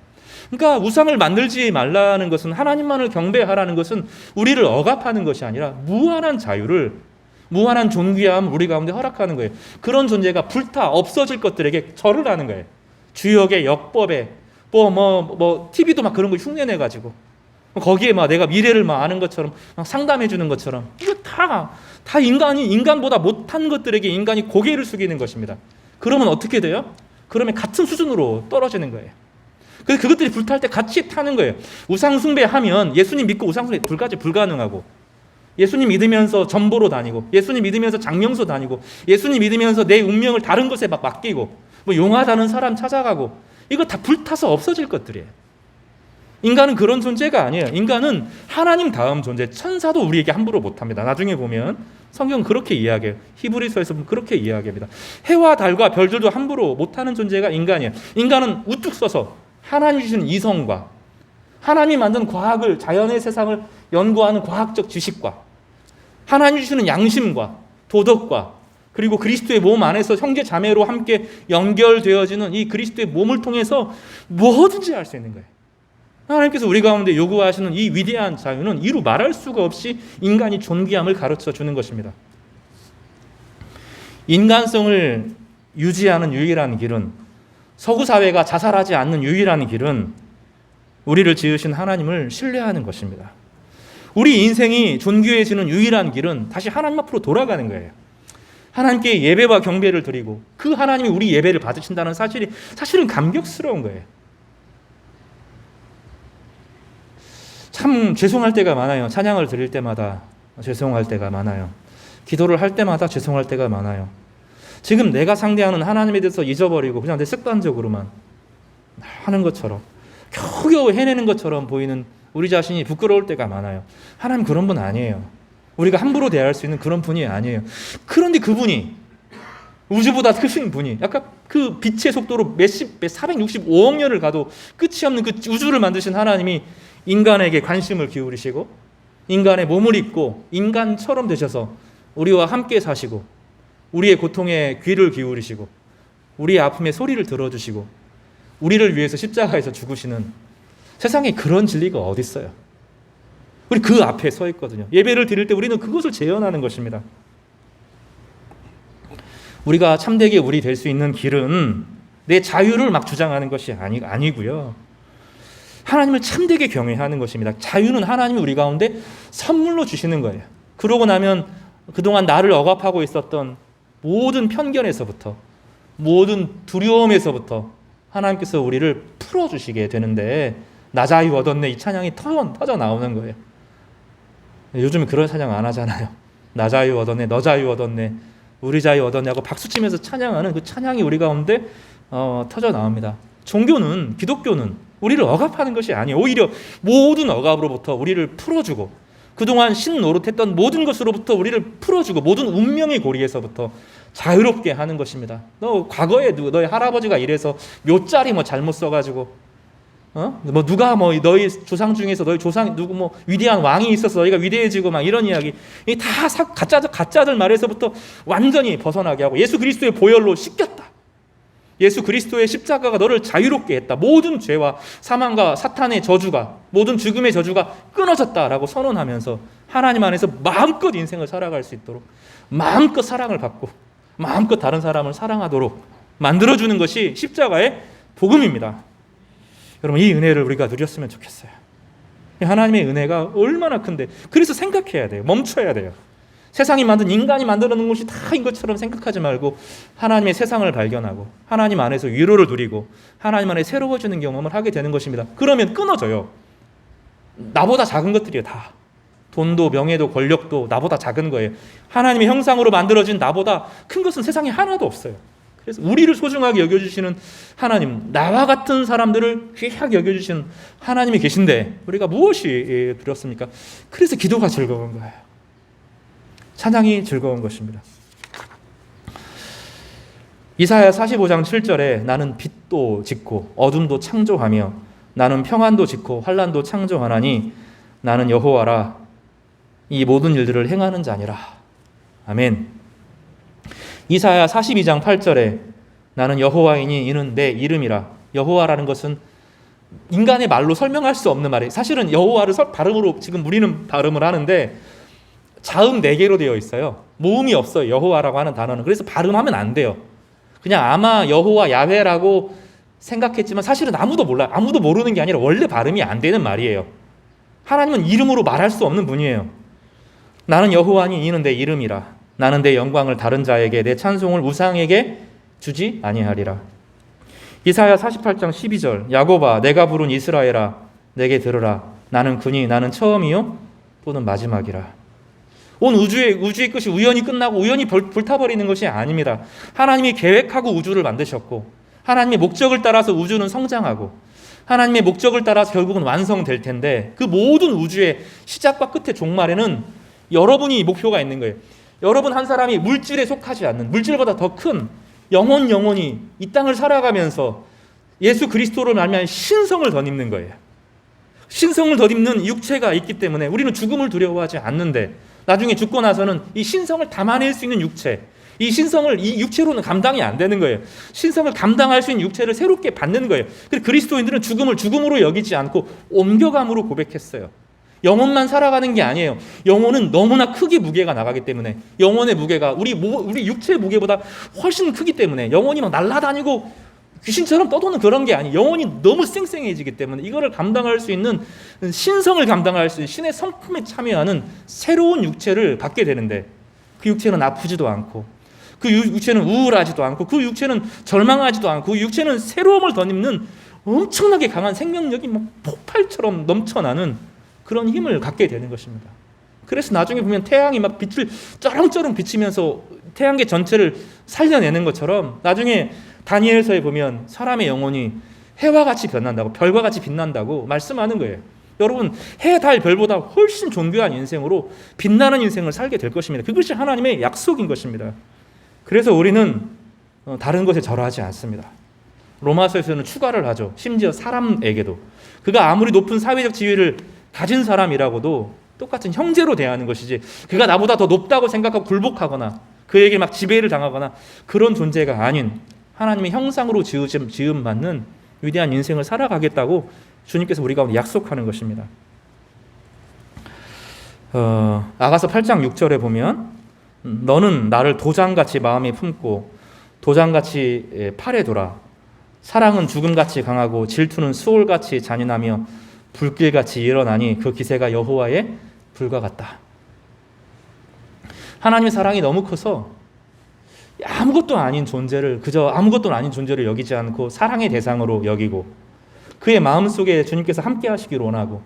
그러니까 우상을 만들지 말라는 것은 하나님만을 경배하라는 것은 우리를 억압하는 것이 아니라 무한한 자유를 무한한 존귀함 우리 가운데 허락하는 거예요. 그런 존재가 불타 없어질 것들에게 절을 하는 거예요. 주역의 역법에 TV도 막 그런 거 흉내내 가지고 거기에 막 내가 미래를 막 아는 것처럼 막 상담해 주는 것처럼 이거 다 인간보다 못한 것들에게 인간이 고개를 숙이는 것입니다. 그러면 어떻게 돼요? 그러면 같은 수준으로 떨어지는 거예요. 그래서 그것들이 불탈 때 같이 타는 거예요. 우상 숭배하면 예수님 믿고 우상 숭배 불가능하고 예수님 믿으면서 전보로 다니고 예수님 믿으면서 장명소 다니고 예수님 믿으면서 내 운명을 다른 것에 막 맡기고 용하다는 사람 찾아가고 이거 다 불타서 없어질 것들이에요. 인간은 그런 존재가 아니에요. 인간은 하나님 다음 존재, 천사도 우리에게 함부로 못합니다. 나중에 보면 성경은 그렇게 이야기해요. 히브리서에서 보면 그렇게 이야기합니다. 해와 달과 별들도 함부로 못하는 존재가 인간이에요. 인간은 우뚝 서서 하나님 주신 이성과 하나님이 만든 과학을, 자연의 세상을 연구하는 과학적 지식과 하나님 주시는 양심과 도덕과 그리고 그리스도의 몸 안에서 형제 자매로 함께 연결되어지는 이 그리스도의 몸을 통해서 뭐든지 할 수 있는 거예요. 하나님께서 우리 가운데 요구하시는 이 위대한 자유는 이루 말할 수가 없이 인간이 존귀함을 가르쳐 주는 것입니다. 인간성을 유지하는 유일한 길은, 서구 사회가 자살하지 않는 유일한 길은 우리를 지으신 하나님을 신뢰하는 것입니다. 우리 인생이 존귀해지는 유일한 길은 다시 하나님 앞으로 돌아가는 거예요. 하나님께 예배와 경배를 드리고 그 하나님이 우리 예배를 받으신다는 사실은 감격스러운 거예요. 참 죄송할 때가 많아요. 찬양을 드릴 때마다 죄송할 때가 많아요. 기도를 할 때마다 죄송할 때가 많아요. 지금 내가 상대하는 하나님에 대해서 잊어버리고 그냥 내 습관적으로만 하는 것처럼 겨우겨우 해내는 것처럼 보이는 우리 자신이 부끄러울 때가 많아요. 하나님 그런 분 아니에요. 우리가 함부로 대할 수 있는 그런 분이 아니에요. 그런데 그분이 우주보다 크신 분이 약간 그 빛의 속도로 465억 년을 가도 끝이 없는 그 우주를 만드신 하나님이 인간에게 관심을 기울이시고 인간의 몸을 입고 인간처럼 되셔서 우리와 함께 사시고 우리의 고통에 귀를 기울이시고 우리의 아픔에 소리를 들어주시고 우리를 위해서 십자가에서 죽으시는 세상에 그런 진리가 어디 있어요? 우리 그 앞에 서 있거든요. 예배를 드릴 때 우리는 그것을 재현하는 것입니다. 우리가 참되게 우리 될 수 있는 길은 내 자유를 막 주장하는 것이 아니고요. 하나님을 참되게 경외하는 것입니다. 자유는 하나님이 우리 가운데 선물로 주시는 거예요. 그러고 나면 그동안 나를 억압하고 있었던 모든 편견에서부터 모든 두려움에서부터 하나님께서 우리를 풀어주시게 되는데 나 자유 얻었네 이 찬양이 터져 나오는 거예요. 요즘 그런 찬양 안 하잖아요. 나 자유 얻었네, 너 자유 얻었네, 우리 자유 얻었냐고 박수치면서 찬양하는 그 찬양이 우리 가운데 터져 나옵니다. 종교는, 기독교는 우리를 억압하는 것이 아니에요. 오히려 모든 억압으로부터 우리를 풀어주고 그동안 신노릇했던 모든 것으로부터 우리를 풀어주고 모든 운명의 고리에서부터 자유롭게 하는 것입니다. 너 과거에 너희 할아버지가 이래서 묘자리 잘못 써가지고 누가 너희 조상 중에서 너희 조상 누구 위대한 왕이 있어서 너희가 위대해지고 막 이런 이야기 이 다 가짜들 말에서부터 완전히 벗어나게 하고 예수 그리스도의 보혈로 씻겼다. 예수 그리스도의 십자가가 너를 자유롭게 했다. 모든 죄와 사망과 사탄의 저주가 모든 죽음의 저주가 끊어졌다라고 선언하면서 하나님 안에서 마음껏 인생을 살아갈 수 있도록 마음껏 사랑을 받고 마음껏 다른 사람을 사랑하도록 만들어주는 것이 십자가의 복음입니다. 여러분 이 은혜를 우리가 누렸으면 좋겠어요. 하나님의 은혜가 얼마나 큰데 그래서 생각해야 돼요. 멈춰야 돼요. 세상이 만든 인간이 만들어 놓은 것이 다인 것처럼 생각하지 말고 하나님의 세상을 발견하고 하나님 안에서 위로를 누리고 하나님 안에 새로워지는 경험을 하게 되는 것입니다. 그러면 끊어져요. 나보다 작은 것들이에요. 다. 돈도 명예도 권력도 나보다 작은 거예요. 하나님의 형상으로 만들어진 나보다 큰 것은 세상에 하나도 없어요. 그래서 우리를 소중하게 여겨주시는 하나님, 나와 같은 사람들을 귀하게 여겨주시는 하나님이 계신데 우리가 무엇이 두렵습니까? 그래서 기도가 즐거운 거예요. 찬양이 즐거운 것입니다. 이사야 45장 7절에 나는 빛도 짓고 어둠도 창조하며 나는 평안도 짓고 환난도 창조하나니 나는 여호와라 이 모든 일들을 행하는 자니라. 아멘. 이사야 42장 8절에 나는 여호와이니 이는 내 이름이라. 여호와라는 것은 인간의 말로 설명할 수 없는 말이에요. 사실은 여호와를 발음으로 지금 우리는 발음을 하는데 자음 4개로 되어 있어요. 모음이 없어요. 여호와라고 하는 단어는. 그래서 발음하면 안 돼요. 그냥 아마 여호와 야훼라고 생각했지만 사실은 아무도 몰라요. 아무도 모르는 게 아니라 원래 발음이 안 되는 말이에요. 하나님은 이름으로 말할 수 없는 분이에요. 나는 여호와니 이는 내 이름이라. 나는 내 영광을 다른 자에게 내 찬송을 우상에게 주지 아니하리라. 이사야 48장 12절 야곱아 내가 부른 이스라엘아 내게 들으라. 나는 그니 나는 처음이요 또는 마지막이라. 온 우주의 끝이 우연히 끝나고 우연히 불타버리는 것이 아닙니다. 하나님이 계획하고 우주를 만드셨고 하나님의 목적을 따라서 우주는 성장하고 하나님의 목적을 따라서 결국은 완성될 텐데 그 모든 우주의 시작과 끝의 종말에는 여러분이 목표가 있는 거예요. 여러분 한 사람이 물질에 속하지 않는 물질보다 더 큰 영원히 이 땅을 살아가면서 예수 그리스도를 말미암아 신성을 덧입는 거예요. 신성을 덧입는 육체가 있기 때문에 우리는 죽음을 두려워하지 않는데 나중에 죽고 나서는 이 신성을 담아낼 수 있는 육체, 이 신성을 이 육체로는 감당이 안 되는 거예요. 신성을 감당할 수 있는 육체를 새롭게 받는 거예요. 그래서 그리스도인들은 죽음을 죽음으로 여기지 않고 옮겨감으로 고백했어요. 영혼만 살아가는 게 아니에요. 영혼은 너무나 크게 무게가 나가기 때문에 영혼의 무게가 우리 육체의 무게보다 훨씬 크기 때문에 영혼이 막 날아다니고 귀신처럼 떠도는 그런 게 아니에요. 영혼이 너무 쌩쌩해지기 때문에 이거를 감당할 수 있는 신성을 감당할 수 있는 신의 성품에 참여하는 새로운 육체를 받게 되는데 그 육체는 아프지도 않고 그 육체는 우울하지도 않고 그 육체는 절망하지도 않고 그 육체는 새로움을 덧입는 엄청나게 강한 생명력이 막 폭발처럼 넘쳐나는 그런 힘을 갖게 되는 것입니다. 그래서 나중에 보면 태양이 막 빛을 쩌렁쩌렁 비치면서 태양계 전체를 살려내는 것처럼 나중에 다니엘서에 보면 사람의 영혼이 해와 같이 변한다고, 별과 같이 빛난다고 말씀하는 거예요. 여러분, 해, 달, 별보다 훨씬 존귀한 인생으로 빛나는 인생을 살게 될 것입니다. 그것이 하나님의 약속인 것입니다. 그래서 우리는 다른 것에 절하지 않습니다. 로마서에서는 추가를 하죠. 심지어 사람에게도. 그가 아무리 높은 사회적 지위를 가진 사람이라고도 똑같은 형제로 대하는 것이지, 그가 나보다 더 높다고 생각하고 굴복하거나 그에게 막 지배를 당하거나 그런 존재가 아닌 하나님의 형상으로 지음받는 위대한 인생을 살아가겠다고 주님께서 우리 가운데 약속하는 것입니다. 아가서 8장 6절에 보면 너는 나를 도장같이 마음에 품고 도장같이 팔에 둬라. 사랑은 죽음같이 강하고 질투는 수올같이 잔인하며 불길같이 일어나니 그 기세가 여호와의 불과 같다. 하나님의 사랑이 너무 커서 아무것도 아닌 존재를, 그저 아무것도 아닌 존재를 여기지 않고 사랑의 대상으로 여기고 그의 마음속에 주님께서 함께 하시기를 원하고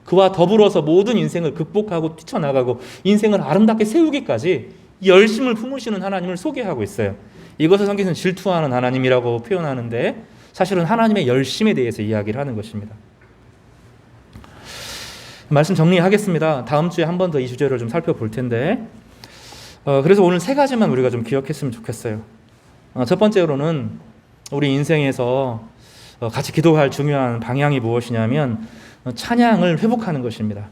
그와 더불어서 모든 인생을 극복하고 뛰쳐나가고 인생을 아름답게 세우기까지 열심을 품으시는 하나님을 소개하고 있어요. 이것을 성경에서는 질투하는 하나님이라고 표현하는데 사실은 하나님의 열심에 대해서 이야기를 하는 것입니다. 말씀 정리하겠습니다. 다음 주에 한 번 더 이 주제를 좀 살펴볼 텐데 그래서 오늘 세 가지만 우리가 좀 기억했으면 좋겠어요. 첫 번째로는 우리 인생에서 같이 기도할 중요한 방향이 무엇이냐면 찬양을 회복하는 것입니다.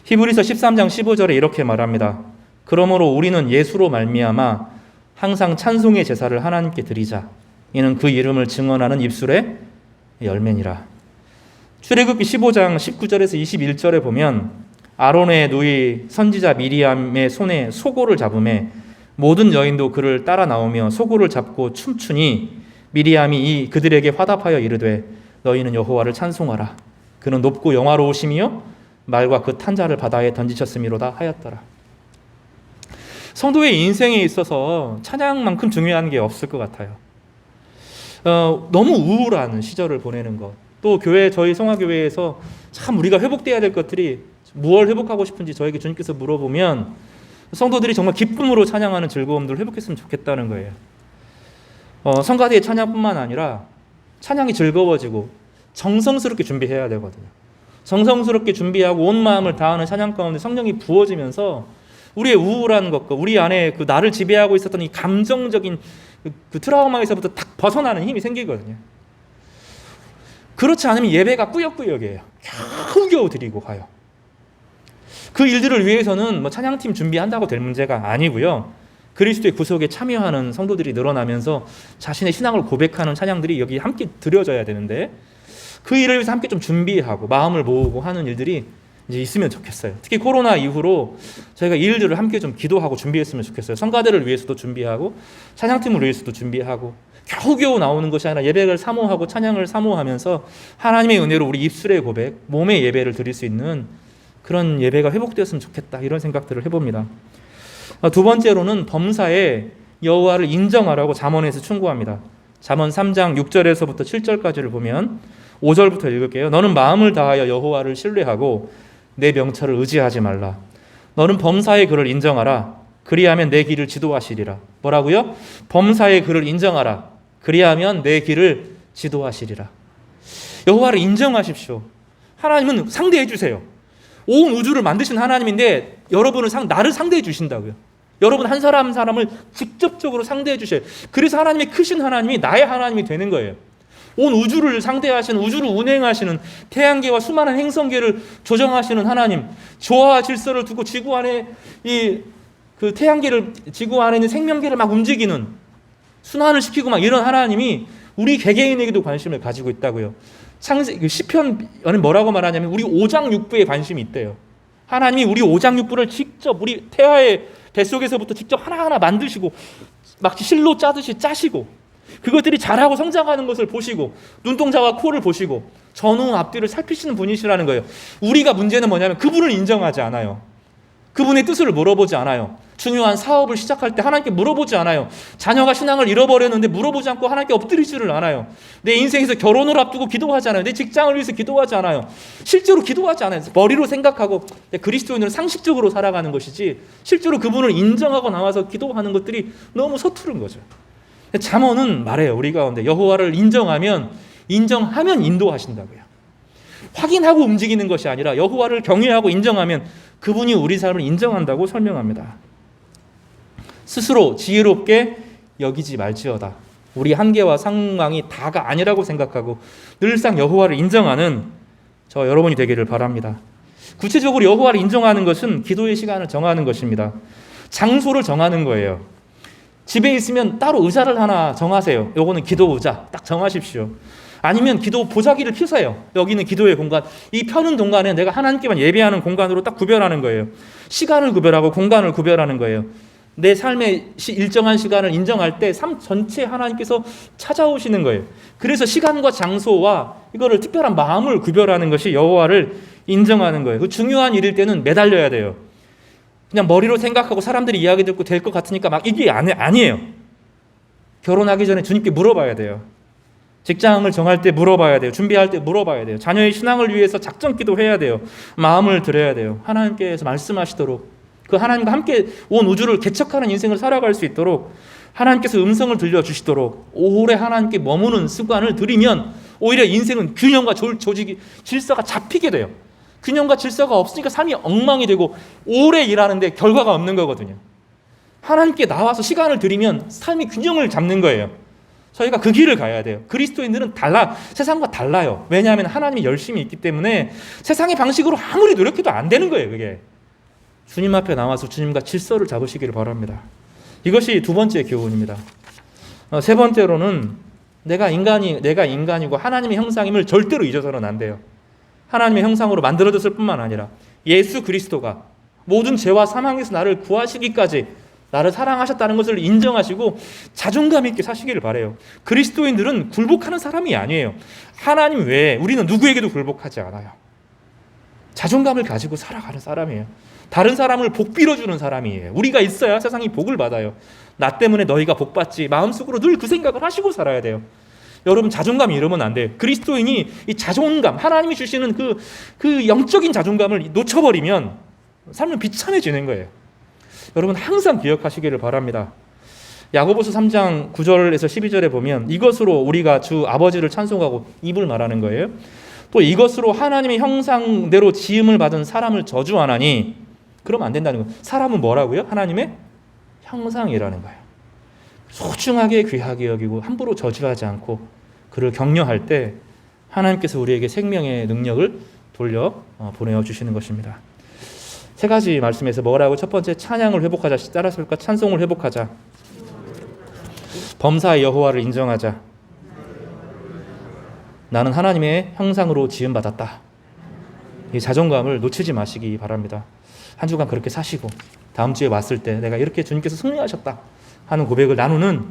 히브리서 13장 15절에 이렇게 말합니다. 그러므로 우리는 예수로 말미암아 항상 찬송의 제사를 하나님께 드리자. 이는 그 이름을 증언하는 입술의 열매니라. 출애굽기 15장 19절에서 21절에 보면 아론의 누이 선지자 미리암의 손에 소고를 잡음에 모든 여인도 그를 따라 나오며 소고를 잡고 춤추니 미리암이 그들에게 화답하여 이르되 너희는 여호와를 찬송하라. 그는 높고 영화로우심이요 말과 그 탄자를 바다에 던지셨음이로다 하였더라. 성도의 인생에 있어서 찬양만큼 중요한 게 없을 것 같아요. 너무 우울한 시절을 보내는 것, 또 저희 성화교회에서 참 우리가 회복돼야 될 것들이 무엇을 회복하고 싶은지 저에게 주님께서 물어보면 성도들이 정말 기쁨으로 찬양하는 즐거움들을 회복했으면 좋겠다는 거예요. 성가대의 찬양뿐만 아니라 찬양이 즐거워지고 정성스럽게 준비해야 되거든요. 정성스럽게 준비하고 온 마음을 다하는 찬양 가운데 성령이 부어지면서 우리의 우울한 것과 우리 안에 그 나를 지배하고 있었던 이 감정적인 그 트라우마에서부터 딱 벗어나는 힘이 생기거든요. 그렇지 않으면 예배가 꾸역꾸역이에요. 겨우겨우 드리고 가요. 그 일들을 위해서는 뭐 찬양팀 준비한다고 될 문제가 아니고요. 그리스도의 구속에 참여하는 성도들이 늘어나면서 자신의 신앙을 고백하는 찬양들이 여기 함께 드려져야 되는데 그 일을 위해서 함께 좀 준비하고 마음을 모으고 하는 일들이 이제 있으면 좋겠어요. 특히 코로나 이후로 저희가 이 일들을 함께 좀 기도하고 준비했으면 좋겠어요. 성가대를 위해서도 준비하고 찬양팀을 위해서도 준비하고 겨우겨우 나오는 것이 아니라 예배를 사모하고 찬양을 사모하면서 하나님의 은혜로 우리 입술의 고백, 몸의 예배를 드릴 수 있는 그런 예배가 회복되었으면 좋겠다, 이런 생각들을 해봅니다. 두 번째로는 범사에 여호와를 인정하라고 잠언에서 충고합니다. 잠언 3장 6절에서부터 7절까지를 보면 5절부터 읽을게요. 너는 마음을 다하여 여호와를 신뢰하고 내 명철을 의지하지 말라. 너는 범사의 그를 인정하라. 그리하면 내 길을 지도하시리라. 뭐라고요? 범사의 그를 인정하라. 그리하면 내 길을 지도하시리라. 여호와를 인정하십시오. 하나님은 상대해 주세요. 온 우주를 만드신 하나님인데 여러분은 나를 상대해 주신다고요. 여러분 한 사람 한 사람을 직접적으로 상대해 주셔요. 그래서 하나님의 크신 하나님이 나의 하나님이 되는 거예요. 온 우주를 상대하시는, 우주를 운행하시는, 태양계와 수많은 행성계를 조정하시는 하나님, 조화와 질서를 두고 지구 안에 그 태양계를, 지구 안에 있는 생명계를 막 움직이는, 순환을 시키고 막 이런 하나님이 우리 개개인에게도 관심을 가지고 있다고요. 시편은 뭐라고 말하냐면 우리 오장육부에 관심이 있대요. 하나님이 우리 오장육부를 직접 우리 태아의 뱃속에서부터 직접 하나하나 만드시고 막 실로 짜듯이 짜시고 그것들이 자라고 성장하는 것을 보시고 눈동자와 코를 보시고 전후 앞뒤를 살피시는 분이시라는 거예요. 우리가 문제는 뭐냐면 그분을 인정하지 않아요. 그분의 뜻을 물어보지 않아요. 중요한 사업을 시작할 때 하나님께 물어보지 않아요. 자녀가 신앙을 잃어버렸는데 물어보지 않고 하나님께 엎드리지를 않아요. 내 인생에서 결혼을 앞두고 기도하지 않아요. 내 직장을 위해서 기도하지 않아요. 실제로 기도하지 않아요. 머리로 생각하고 그리스도인으로 상식적으로 살아가는 것이지 실제로 그분을 인정하고 나와서 기도하는 것들이 너무 서투른 거죠. 잠언은 말해요. 우리 가운데 여호와를 인정하면 인정하면 인도하신다고요. 확인하고 움직이는 것이 아니라 여호와를 경외하고 인정하면 그분이 우리 삶을 인정한다고 설명합니다. 스스로 지혜롭게 여기지 말지어다. 우리 한계와 상황이 다가 아니라고 생각하고 늘상 여호와를 인정하는 저 여러분이 되기를 바랍니다. 구체적으로 여호와를 인정하는 것은 기도의 시간을 정하는 것입니다. 장소를 정하는 거예요. 집에 있으면 따로 의자를 하나 정하세요. 요거는 기도 의자 딱 정하십시오. 아니면 기도 보자기를 펴세요. 여기는 기도의 공간. 이 펴는 공간에 내가 하나님께만 예배하는 공간으로 딱 구별하는 거예요. 시간을 구별하고 공간을 구별하는 거예요. 내 삶의 일정한 시간을 인정할 때 삶 전체 하나님께서 찾아오시는 거예요. 그래서 시간과 장소와 이거를 특별한 마음을 구별하는 것이 여호와를 인정하는 거예요. 그 중요한 일일 때는 매달려야 돼요. 그냥 머리로 생각하고 사람들이 이야기 듣고 될 것 같으니까 막 이게 아니에요. 결혼하기 전에 주님께 물어봐야 돼요. 직장을 정할 때 물어봐야 돼요. 준비할 때 물어봐야 돼요. 자녀의 신앙을 위해서 작전 기도해야 돼요. 마음을 드려야 돼요. 하나님께서 말씀하시도록 그 하나님과 함께 온 우주를 개척하는 인생을 살아갈 수 있도록 하나님께서 음성을 들려주시도록 오래 하나님께 머무는 습관을 들이면 오히려 인생은 균형과 조직이 질서가 잡히게 돼요. 균형과 질서가 없으니까 삶이 엉망이 되고 오래 일하는데 결과가 없는 거거든요. 하나님께 나와서 시간을 들이면 삶이 균형을 잡는 거예요. 저희가 그 길을 가야 돼요. 그리스도인들은 세상과 달라요. 왜냐하면 하나님이 열심히 있기 때문에 세상의 방식으로 아무리 노력해도 안 되는 거예요. 그게 주님 앞에 나와서 주님과 질서를 잡으시기를 바랍니다. 이것이 두 번째 교훈입니다. 세 번째로는 내가 인간이고 하나님의 형상임을 절대로 잊어서는 안 돼요. 하나님의 형상으로 만들어졌을 뿐만 아니라 예수 그리스도가 모든 죄와 사망에서 나를 구하시기까지 나를 사랑하셨다는 것을 인정하시고 자존감 있게 사시기를 바라요. 그리스도인들은 굴복하는 사람이 아니에요. 하나님 외에 우리는 누구에게도 굴복하지 않아요. 자존감을 가지고 살아가는 사람이에요. 다른 사람을 복 빌어주는 사람이에요. 우리가 있어야 세상이 복을 받아요. 나 때문에 너희가 복 받지. 마음속으로 늘 그 생각을 하시고 살아야 돼요. 여러분 자존감 잃으면 안 돼요. 그리스도인이 이 자존감, 하나님이 주시는 그 영적인 자존감을 놓쳐버리면 삶은 비참해지는 거예요. 여러분 항상 기억하시기를 바랍니다. 야고보서 3장 9절에서 12절에 보면 이것으로 우리가 주 아버지를 찬송하고 입을 말하는 거예요. 또 이것으로 하나님의 형상대로 지음을 받은 사람을 저주하나니 그러면 안 된다는 거예요. 사람은 뭐라고요? 하나님의 형상이라는 거예요. 소중하게 귀하게 여기고 함부로 저주하지 않고 그를 격려할 때 하나님께서 우리에게 생명의 능력을 돌려 보내어 주시는 것입니다. 세 가지 말씀에서 뭐라고? 첫 번째 찬양을 회복하자. 따라서 찬송을 회복하자. 범사의 여호와를 인정하자. 나는 하나님의 형상으로 지음받았다. 이 자존감을 놓치지 마시기 바랍니다. 한 주간 그렇게 사시고 다음 주에 왔을 때 내가 이렇게 주님께서 승리하셨다 하는 고백을 나누는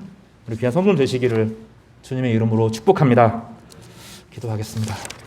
우리 귀한 성도님 되시기를 주님의 이름으로 축복합니다. 기도하겠습니다.